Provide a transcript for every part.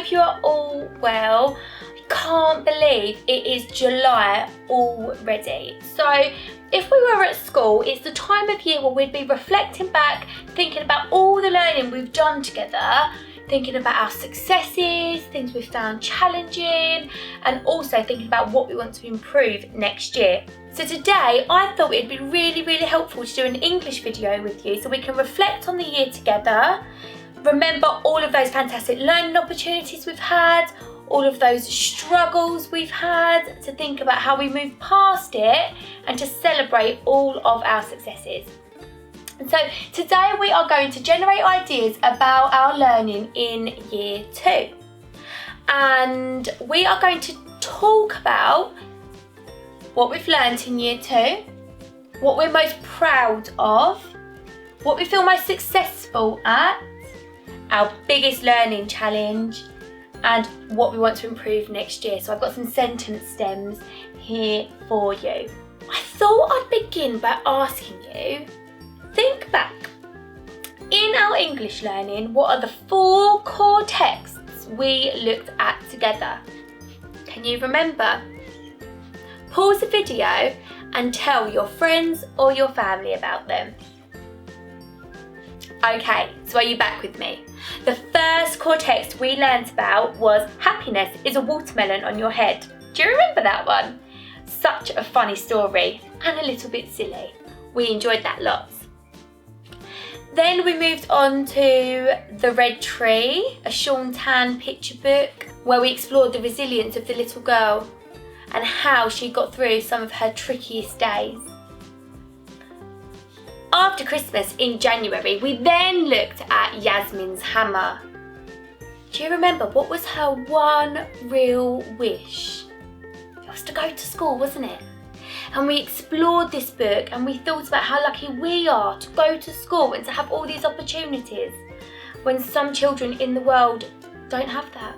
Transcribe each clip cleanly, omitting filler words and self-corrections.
hope you are all well. I can't believe it is July already. So if we were at school, it's the time of year where we'd be reflecting back, thinking about all the learning we've done together, thinking about our successes, things we've found challenging, and also thinking about what we want to improve next year. So today I thought it'd be really helpful to do an English video with you so we can reflect on the year together, remember all of those fantastic learning opportunities we've had, all of those struggles we've had, to think about how we move past it and to celebrate all of our successes. And so today we are going to generate ideas about our learning in year 2. And we are going to talk about what we've learned in year 2, what we're most proud of, what we feel most successful at, our biggest learning challenge, and what we want to improve next year. So I've got some sentence stems here for you. I thought I'd begin by asking you, think back. In our English learning, what are the 4 core texts we looked at together? Can you remember? Pause the video and tell your friends or your family about them. Okay, so are you back with me? The first core text we learnt about was happiness is a watermelon on your head. Do you remember that one? Such a funny story and a little bit silly. We enjoyed that lots. Then we moved on to The Red Tree, a Shaun Tan picture book where we explored the resilience of the little girl and how she got through some of her trickiest days. After Christmas in January, we then looked at Yasmin's hammer. Do you remember what was her one real wish? It was to go to school, wasn't it? And we explored this book and we thought about how lucky we are to go to school and to have all these opportunities when some children in the world don't have that.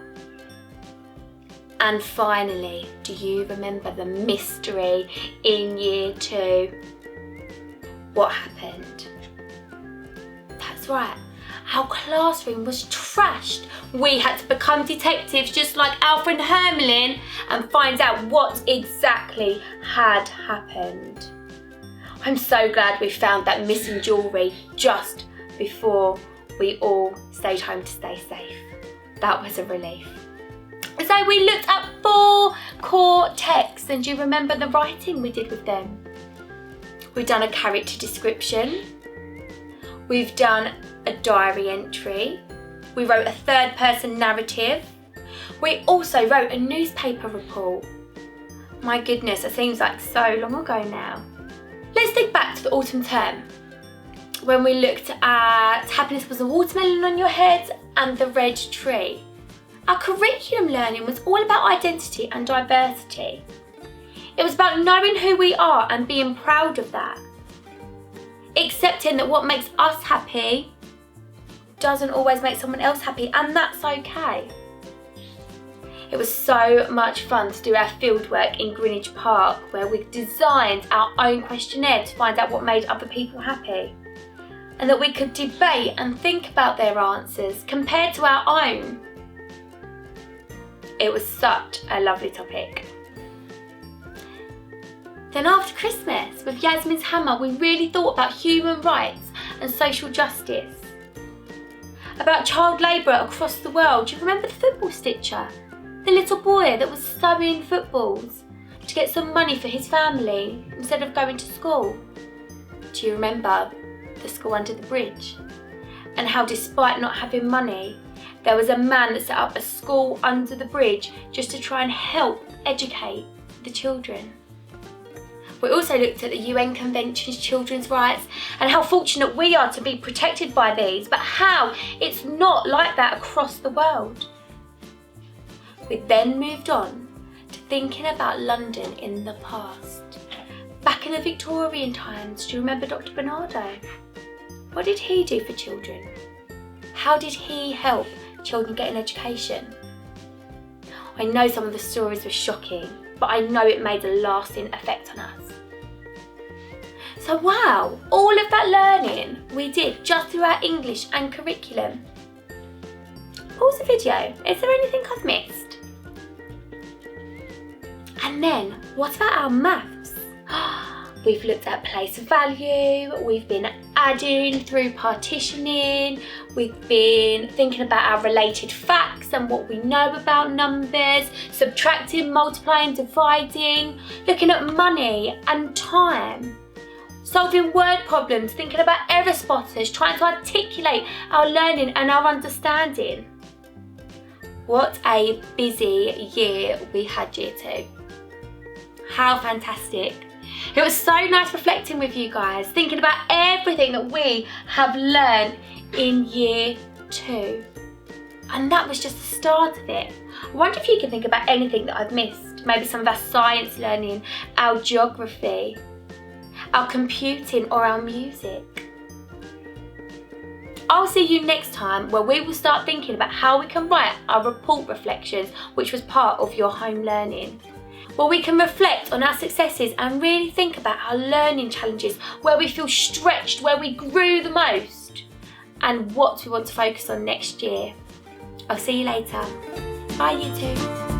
And finally, do you remember the mystery in year 2? What happened? That's right, our classroom was trashed. We had to become detectives just like Alfred and Hermelin and find out what exactly had happened. I'm so glad we found that missing jewellery just before we all stayed home to stay safe. That was a relief. So we looked at 4 core texts, and do you remember the writing we did with them? We've done a character description. We've done a diary entry. We wrote a 3rd-person narrative. We also wrote a newspaper report. My goodness, it seems like so long ago now. Let's think back to the autumn term when we looked at happiness was a watermelon on your head and the red tree. Our curriculum learning was all about identity and diversity. It was about knowing who we are and being proud of that. Accepting that what makes us happy doesn't always make someone else happy, and that's okay. It was so much fun to do our fieldwork in Greenwich Park, where we designed our own questionnaire to find out what made other people happy, and that we could debate and think about their answers compared to our own. It was such a lovely topic. Then after Christmas, with Yasmin's hammer, we really thought about human rights and social justice. About child labour across the world. Do you remember the football stitcher? The little boy that was sewing footballs to get some money for his family instead of going to school. Do you remember the school under the bridge? And how despite not having money, there was a man that set up a school under the bridge just to try and help educate the children. We also looked at the UN Convention's children's rights and how fortunate we are to be protected by these, but how it's not like that across the world. We then moved on to thinking about London in the past. Back in the Victorian times, do you remember Dr. Barnardo? What did he do for children? How did he help children get an education? I know some of the stories were shocking, but I know it made a lasting effect on us. So wow, all of that learning we did just through our English and curriculum. Pause the video. Is there anything I've missed? And then, what about our maths? We've looked at place value, we've been adding through partitioning, we've been thinking about our related facts and what we know about numbers, subtracting, multiplying, dividing, looking at money and time, solving word problems, thinking about error spotters, trying to articulate our learning and our understanding. What a busy year we had, year 2. How fantastic. It was so nice reflecting with you guys, thinking about everything that we have learned in year 2. And that was just the start of it. I wonder if you can think about anything that I've missed. Maybe some of our science learning, our geography, our computing or our music. I'll see you next time where we will start thinking about how we can write our report reflections, which was part of your home learning. Where we can reflect on our successes and really think about our learning challenges, where we feel stretched, where we grew the most, and what we want to focus on next year. I'll see you later. Bye, you two.